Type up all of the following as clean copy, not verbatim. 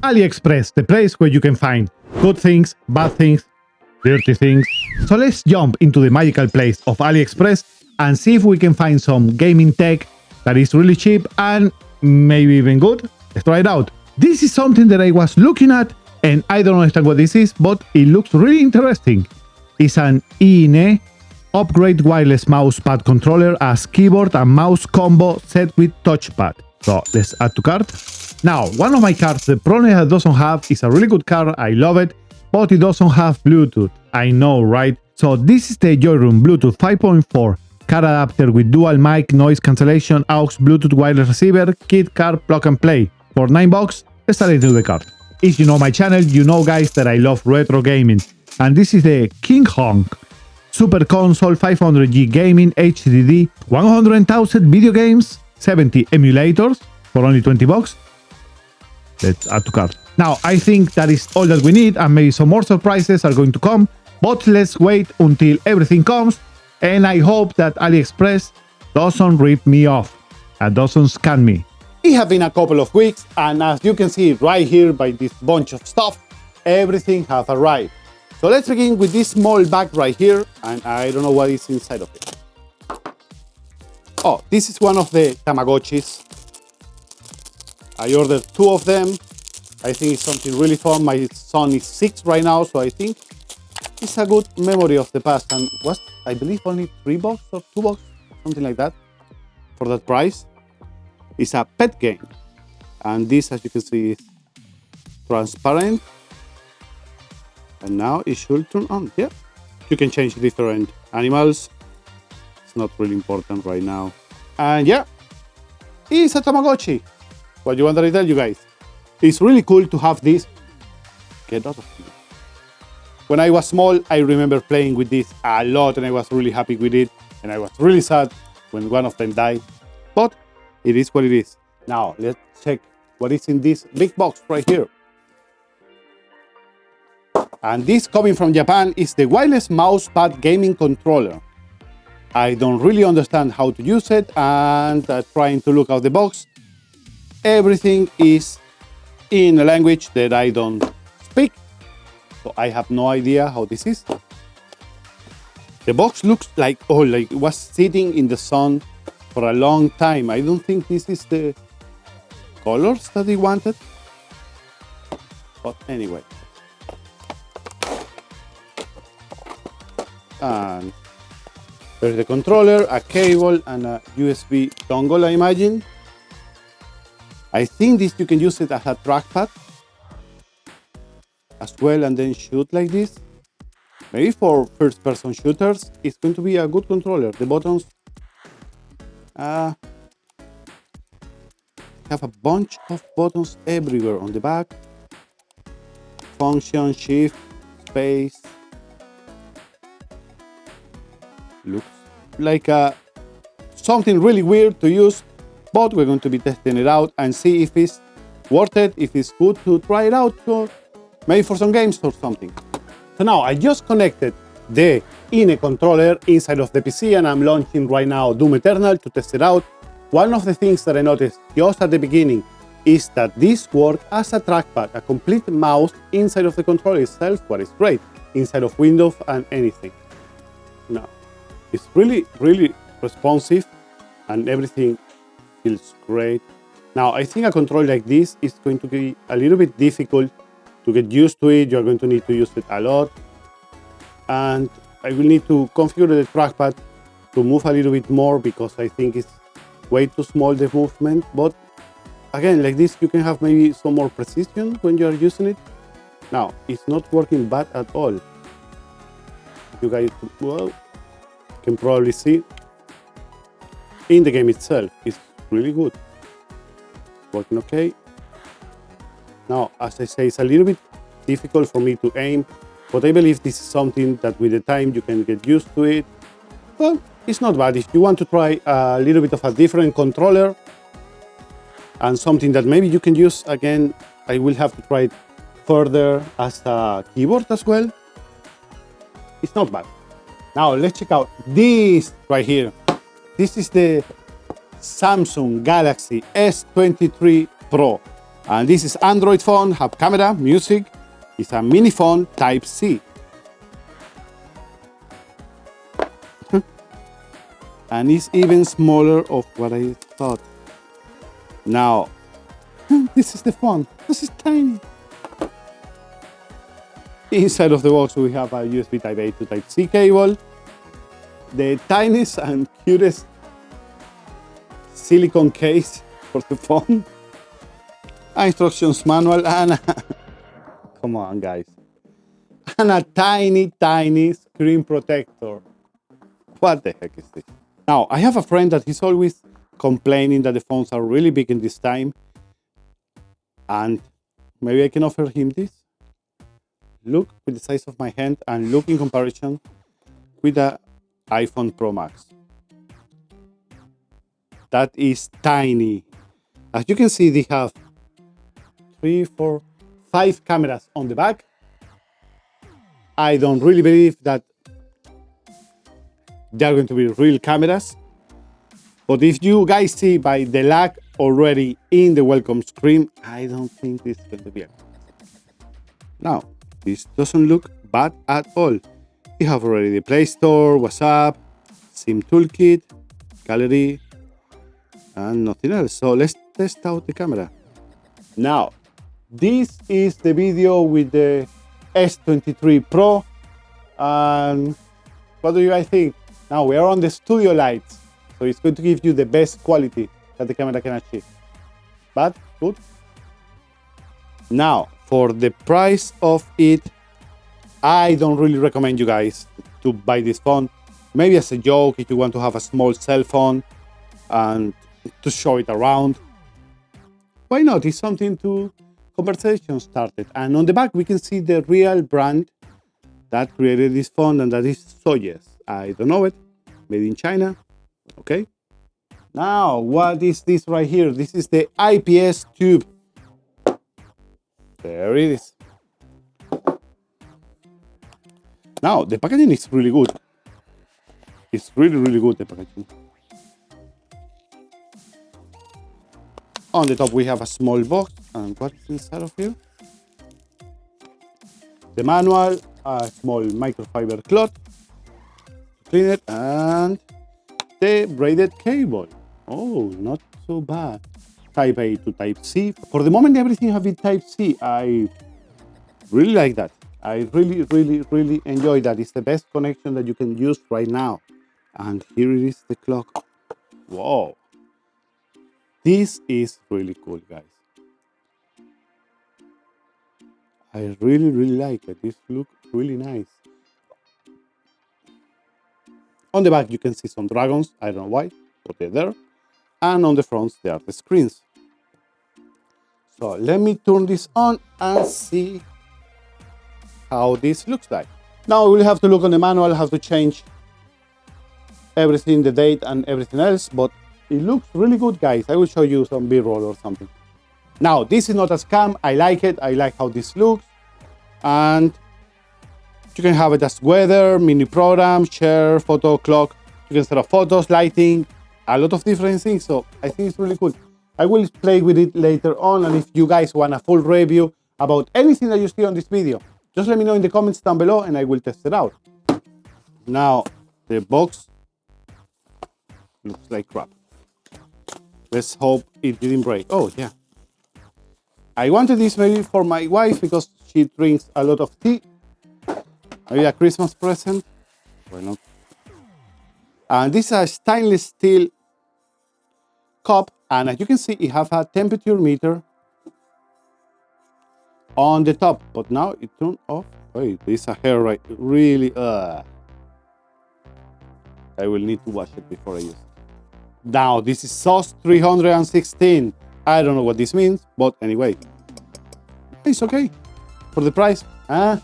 AliExpress, the place where you can find good things, bad things, dirty things. So let's jump into the magical place of AliExpress and see if we can find some gaming tech that is really cheap and maybe even good. Let's try it out. This is something that I was looking at and I don't understand what this is, but it looks really interesting. It's an INE upgrade wireless mouse pad controller as keyboard and mouse combo set with touchpad. So let's add to cart. Now, one of my cards, the problem it doesn't have is a really good card, I love it, but it doesn't have Bluetooth. I know, right? So this is the Joyroom Bluetooth 5.4 card adapter with dual mic, noise cancellation, aux, Bluetooth wireless receiver, kit card, plug and play. For $9, let's start into the card. If you know my channel, you know guys that I love retro gaming. And this is the King Kong Super Console 500G Gaming HDD, 100,000 video games, 70 emulators for only $20. Let's add to cart. Now, I think that is all that we need and maybe some more surprises are going to come, but let's wait until everything comes and I hope that AliExpress doesn't rip me off and doesn't scam me. It has been a couple of weeks and as you can see right here by this bunch of stuff, everything has arrived. So let's begin with this small bag right here and I don't know what is inside of it. Oh, this is one of the Tamagotchis. I ordered 2 of them. I think it's something really fun. My son is 6 right now, so I think it's a good memory of the past. And was, I believe, only $3 or $2, something like that, for that price. It's a pet game. And this, as you can see, is transparent. And now it should turn on. Yeah, you can change different animals. It's not really important right now. And yeah, it's a Tamagotchi. What you want that I tell you guys? It's really cool to have this. Get out of here. When I was small, I remember playing with this a lot and I was really happy with it. And I was really sad when one of them died. But it is what it is. Now, let's check what is in this big box right here. And this coming from Japan is the wireless mouse pad gaming controller. I don't really understand how to use it and trying to look out the box. Everything is in a language that I don't speak, so I have no idea how this is. The box looks like, oh, like it was sitting in the sun for a long time. I don't think this is the colors that they wanted, but anyway. And there's the controller, a cable, and a USB dongle, I imagine. I think this you can use it as a trackpad as well and then shoot like this. Maybe for first-person shooters, it's going to be a good controller. The buttons have a bunch of buttons everywhere on the back. Function, shift, space. Looks like something really weird to use. But we're going to be testing it out and see if it's worth it, if it's good to try it out, or maybe for some games or something. So now I just connected the INE controller inside of the PC and I'm launching right now Doom Eternal to test it out. One of the things that I noticed just at the beginning is that this works as a trackpad, a complete mouse inside of the controller itself, what is great, inside of Windows and anything. Now, it's really, really responsive and everything feels great. Now, I think a control like this is going to be a little bit difficult to get used to it. You're going to need to use it a lot. And I will need to configure the trackpad to move a little bit more because I think it's way too small, the movement. But again, like this, you can have maybe some more precision when you're using it. Now, it's not working bad at all. You guys, well, can probably see in the game itself. It's really good. Working okay. Now, as I say, it's a little bit difficult for me to aim, but I believe this is something that with the time you can get used to it. Well, it's not bad. If you want to try a little bit of a different controller and something that maybe you can use again, I will have to try it further as a keyboard as well. It's not bad. Now let's check out this right here. This is the Samsung Galaxy S23 Pro. And this is Android phone, have camera, music. It's a mini phone type C. And it's even smaller of what I thought. Now, this is the phone. This is tiny. Inside of the box, we have a USB Type A to Type C cable. The tiniest and cutest silicone case for the phone. Instructions manual and come on guys. And a tiny screen protector. What the heck is this? Now, I have a friend that he's always complaining that the phones are really big in this time. And maybe I can offer him this. Look with the size of my hand and look in comparison with the iPhone Pro Max. That is tiny. As you can see, they have 3, 4, 5 cameras on the back. I don't really believe that they are going to be real cameras. But if you guys see by the lag already in the welcome screen, I don't think this is going to be a camera. Now, this doesn't look bad at all. You have already the Play Store, WhatsApp, SIM toolkit, gallery, and nothing else. So let's test out the camera. Now, this is the video with the S23 Pro. And what do you guys think? Now we are on the studio lights, so it's going to give you the best quality that the camera can achieve. But good. Now, for the price of it, I don't really recommend you guys to buy this phone. Maybe as a joke, if you want to have a small cell phone and to show it around. Why not? It's something to conversation started. And on the back, we can see the real brand that created this phone, and that is Soyez. I don't know it. Made in China. Okay. Now, what is this right here? This is the IPS tube. There it is. Now, the packaging is really good. It's really good, the packaging. On the top, we have a small box. And what is inside of here? The manual, a small microfiber cloth to clean it, and the braided cable. Oh, not so bad. Type A to Type C. For the moment, everything has been Type C. I really like that. I really enjoy that. It's the best connection that you can use right now. And here it is, the clock. Wow. This is really cool, guys. I really like it. This looks really nice. On the back, you can see some dragons. I don't know why, but they're there. And on the front, there are the screens. So let me turn this on and see how this looks like. Now we'll have to look on the manual, have to change everything, the date and everything else, but it looks really good, guys. I will show you some B-roll or something. Now, this is not a scam. I like it. I like how this looks. And you can have it as weather, mini program, share, photo, clock. You can set up photos, lighting, a lot of different things. So I think it's really cool. I will play with it later on. And if you guys want a full review about anything that you see on this video, just let me know in the comments down below and I will test it out. Now, the box looks like crap. Let's hope it didn't break. Oh, yeah. I wanted this maybe for my wife because she drinks a lot of tea. Maybe a Christmas present. Why not? And this is a stainless steel cup. And as you can see, it has a temperature meter on the top. But now it turned off. Wait, there's a hair right. Really. I will need to wash it before I use it. Now, this is sauce 316. I don't know what this means, but anyway, it's okay for the price. I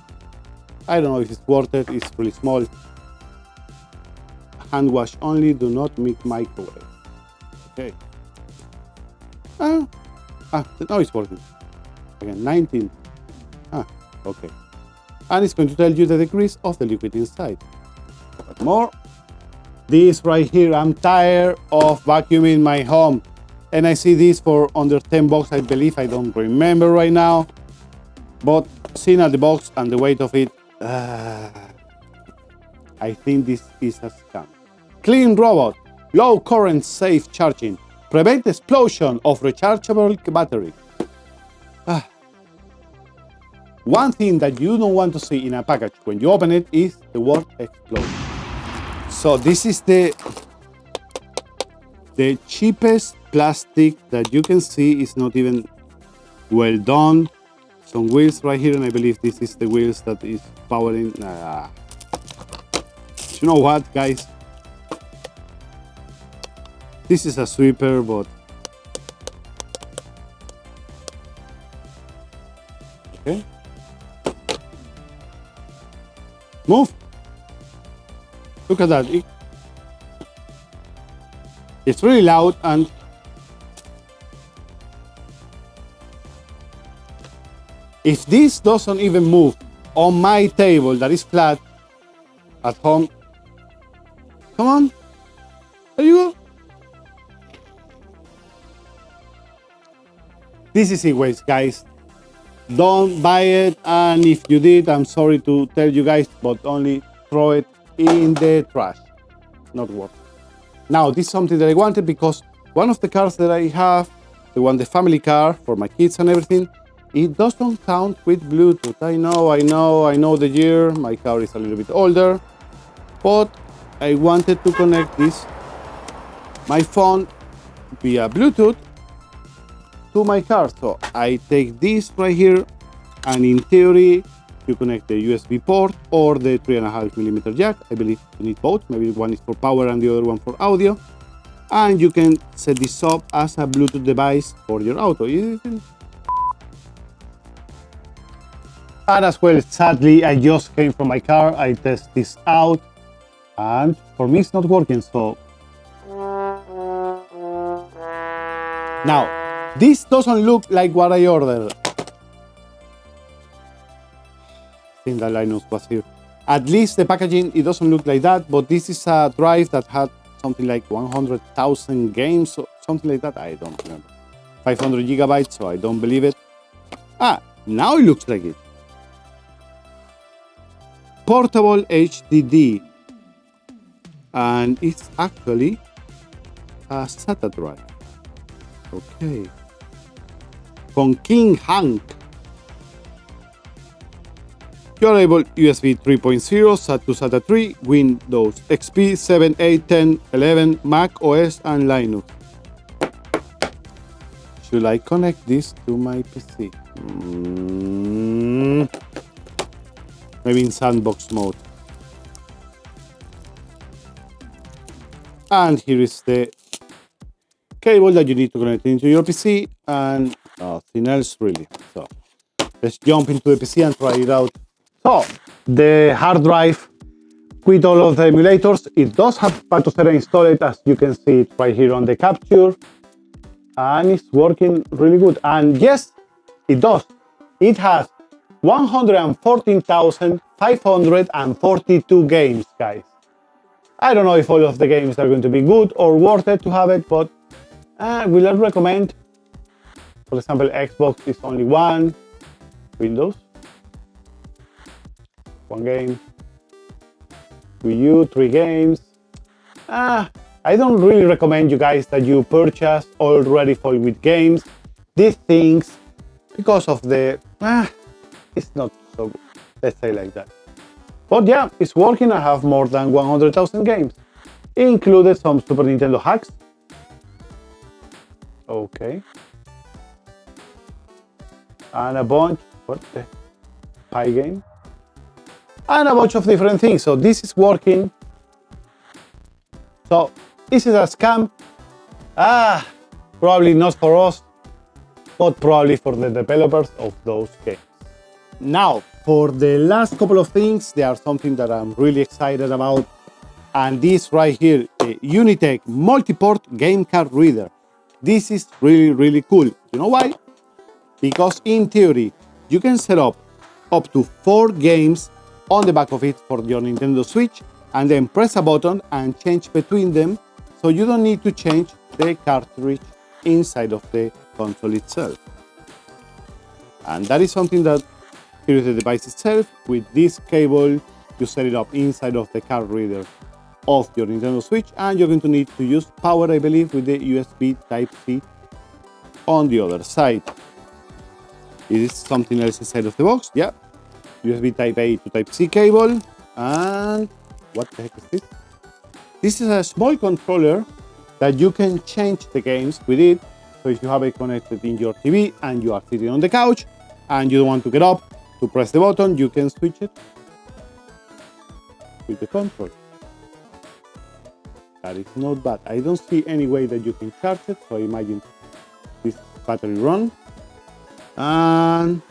don't know if it's worth it. It's really small. Hand wash only. Do not make microwave. Okay. Now it's working. Again, 19. Okay. And it's going to tell you the degrees of the liquid inside. But more. This right here, I'm tired of vacuuming my home. And I see this for under 10 bucks, I believe. I don't remember right now. But seeing at the box and the weight of it, I think this is a scam. Clean robot, low current safe charging, prevent explosion of rechargeable battery. One thing that you don't want to see in a package when you open it is the word explode. So this is the cheapest plastic that you can see. Is not even well done. Some wheels right here, and I believe this is the wheels that is powering. You know what, guys? This is a sweeper, but okay. Move. Look at that. It's really loud, and if this doesn't even move on my table that is flat at home, come on, there you go. This is it, guys. Don't buy it, and if you did, I'm sorry to tell you guys, but only throw it in the trash. Not worth it. Now, this is something that I wanted because one of the cars that I have, the family car for my kids and everything, it doesn't count with Bluetooth. I know the year. My car is a little bit older, but I wanted to connect my phone via Bluetooth to my car. So I take this right here, and in theory, you connect the USB port or the 3.5mm jack. I believe you need both. Maybe one is for power and the other one for audio. And you can set this up as a Bluetooth device for your auto. And as well, sadly, I just came from my car. I test this out, and for me, it's not working. So now, this doesn't look like what I ordered. I think that Linus was here. At least the packaging, it doesn't look like that, but this is a drive that had something like 100,000 games or something like that. I don't remember. 500 gigabytes, so I don't believe it. Now it looks like it. Portable HDD. And it's actually a SATA drive. Okay. From King Hank. Curable USB 3.0, SATA to SATA 3, Windows XP 7, 8, 10, 11, Mac OS, and Linux. Should I connect this to my PC? Maybe in sandbox mode. And here is the cable that you need to connect into your PC, and nothing else really. So let's jump into the PC and try it out. So the hard drive with all of the emulators, it does have Patosera installed, as you can see it right here on the capture, and it's working really good. And yes, it does. It has 114,542 games, guys. I don't know if all of the games are going to be good or worth it to have it, but will I recommend? For example, Xbox is only one, Windows, one game, Wii U, 3 games. I don't really recommend you guys that you purchase already full with games. These things, because of the, it's not so good, let's say like that. But yeah, it's working. I have more than 100,000 games, included some Super Nintendo hacks. Okay. And a bunch, what the Pi game? And a bunch of different things. So this is working. So this is a scam. Probably not for us, but probably for the developers of those games. Now, for the last couple of things, there are something that I'm really excited about. And this right here, the Unitech Multiport Game Card Reader. This is really, really cool. You know why? Because in theory, you can set up to 4 games on the back of it for your Nintendo Switch, and then press a button and change between them, so you don't need to change the cartridge inside of the console itself. And that is something that here is the device itself. With this cable, you set it up inside of the card reader of your Nintendo Switch, and you're going to need to use power, I believe, with the USB Type-C on the other side. Is something else inside of the box? Yeah, USB Type-A to Type-C cable. And what the heck is this? This is a small controller that you can change the games with it. So if you have it connected in your TV and you are sitting on the couch and you don't want to get up to press the button, you can switch it with the control. That is not bad. I don't see any way that you can charge it, so imagine this battery run. And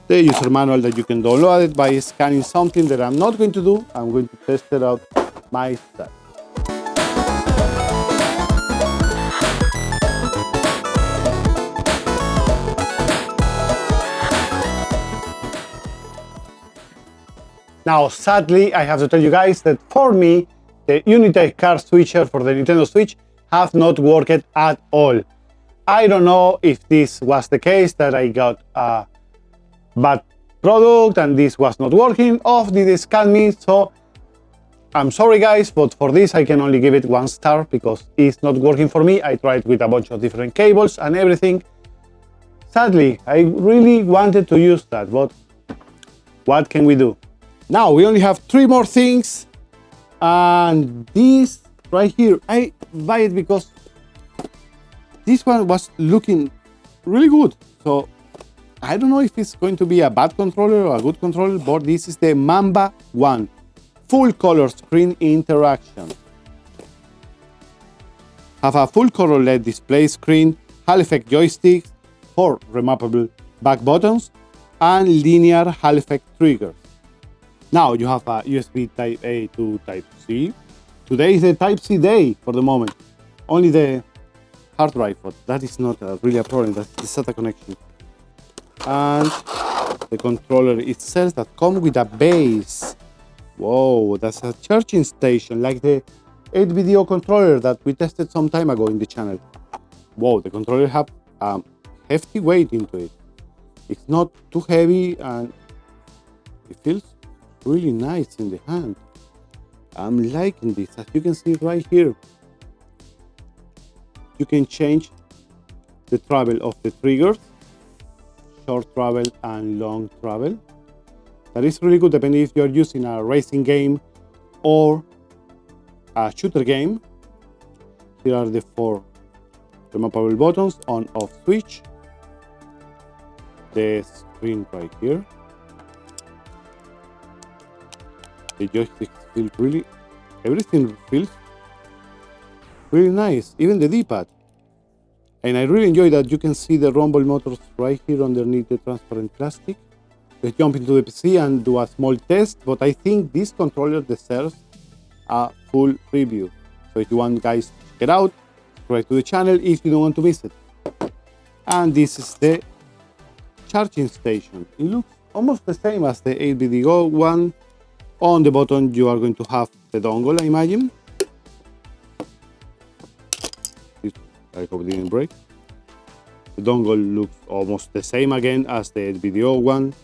the user manual that you can download it by scanning something that I'm not going to do. I'm going to test it out myself. Now, sadly, I have to tell you guys that for me, the Unitech card switcher for the Nintendo Switch have not worked at all. I don't know if this was the case, that I got a bad product and this was not working, or did they scam me. So I'm sorry guys, but for this I can only give it 1 star because it's not working for me. I tried with a bunch of different cables and everything. Sadly, I really wanted to use that, but what can we do? Now we only have 3 more things, and this right here, I buy it because this one was looking really good. So I don't know if it's going to be a bad controller or a good controller, but this is the Mamba One full color screen interaction. Have a full color LED display screen, Hall effect joysticks, 4 remappable back buttons, and linear Hall effect triggers. Now you have a USB Type-A to Type-C. Today is the Type-C day for the moment. Only the hard drive, but that is not really a problem. That's the SATA connection. And the controller itself that comes with a base. Whoa, that's a charging station, like the 8-video controller that we tested some time ago in the channel. Whoa, the controller has hefty weight into it. It's not too heavy and it feels really nice in the hand. I'm liking this. As you can see right here, you can change the travel of the triggers, short travel and long travel. That is really good depending if you're using a racing game or a shooter game. Here are the 4 remappable buttons, on off switch, the screen right here. The joysticks feel really, everything feels really nice, even the D-pad. And I really enjoy that you can see the rumble motors right here underneath the transparent plastic. Let's jump into the PC and do a small test, but I think this controller deserves a full review. So if you want guys to check it out, subscribe to the channel if you don't want to miss it. And this is the charging station. It looks almost the same as the 8-video one. On the bottom you are going to have the dongle, I imagine. I hope it didn't break. The dongle looks almost the same again as the 8-video one.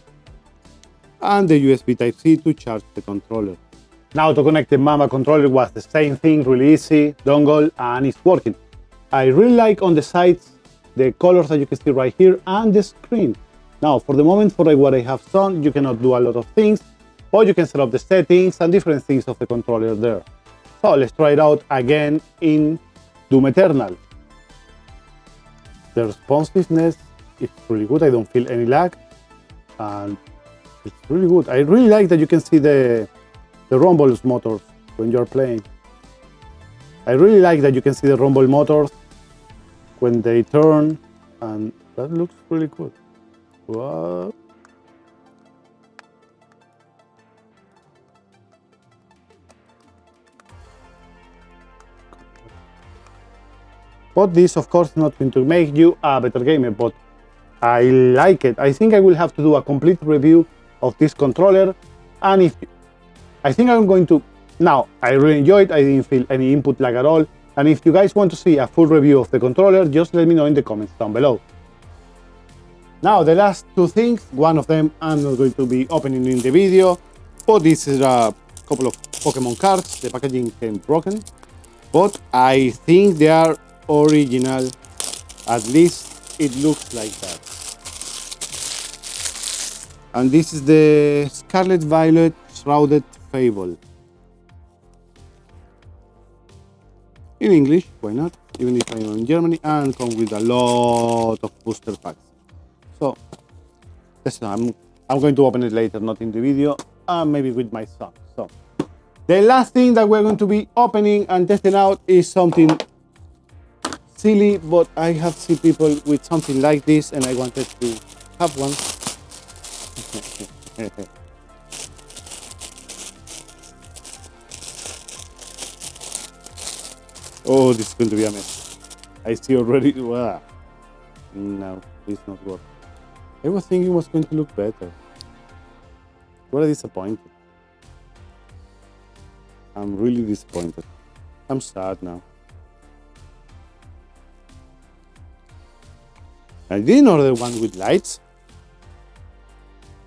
And the USB Type-C to charge the controller. Now to connect the Mamba controller was the same thing, really easy, dongle, and it's working. I really like on the sides the colors that you can see right here and the screen. Now for the moment, for what I have done, you cannot do a lot of things, but you can set up the settings and different things of the controller there. So let's try it out again in Doom Eternal. The responsiveness is really good, I don't feel any lag, and it's really good. I really like that you can see the rumble motors when you're playing. I really like that you can see the rumble motors when they turn, and that looks really good. Wow. But this, of course, is not going to make you a better gamer, but I like it. I think I will have to do a complete review of this controller, and I think I'm going to... Now, I really enjoyed it. I didn't feel any input lag at all. And if you guys want to see a full review of the controller, just let me know in the comments down below. Now, the last two things, one of them I'm not going to be opening in the video, but this is a couple of Pokemon cards. The packaging came broken, but I think they are original. At least it looks like that. And this is the Scarlet Violet Shrouded Fable. In English, why not? Even if I'm in Germany, and come with a lot of booster packs. So, listen, I'm going to open it later, not in the video, and maybe with my son. So, the last thing that we're going to be opening and testing out is something silly, but I have seen people with something like this, and I wanted to have one. Oh, this is going to be a mess. I see already. Wow. No, this not work. I was thinking it was going to look better. What a disappointed. I'm really disappointed. I'm sad now. I didn't order one with lights.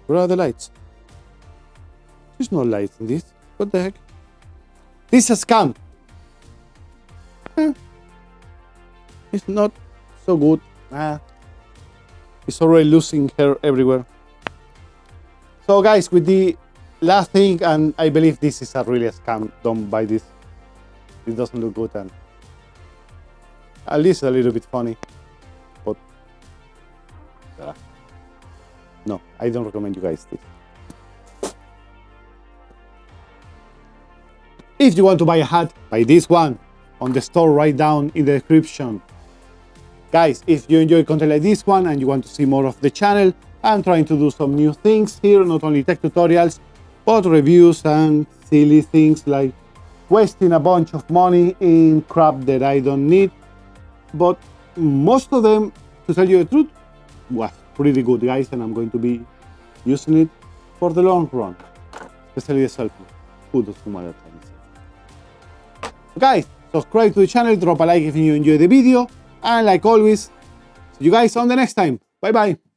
Where are the lights? There's no lights in this. What the heck? This is a scam. It's not so good. It's already losing hair everywhere. So guys, with the last thing, and I believe this is a really a scam, don't buy this. It doesn't look good, and at least a little bit funny, but no, I don't recommend you guys this. If you want to buy a hat, buy this one on the store right down in the description. Guys, if you enjoy content like this one and you want to see more of the channel, I'm trying to do some new things here, not only tech tutorials, but reviews and silly things like wasting a bunch of money in crap that I don't need. But most of them, to tell you the truth, was pretty good, guys, and I'm going to be using it for the long run, especially the selfie. Who does no matter time. Guys, subscribe to the channel, drop a like if you enjoyed the video, and like always, see you guys on the next time. Bye bye.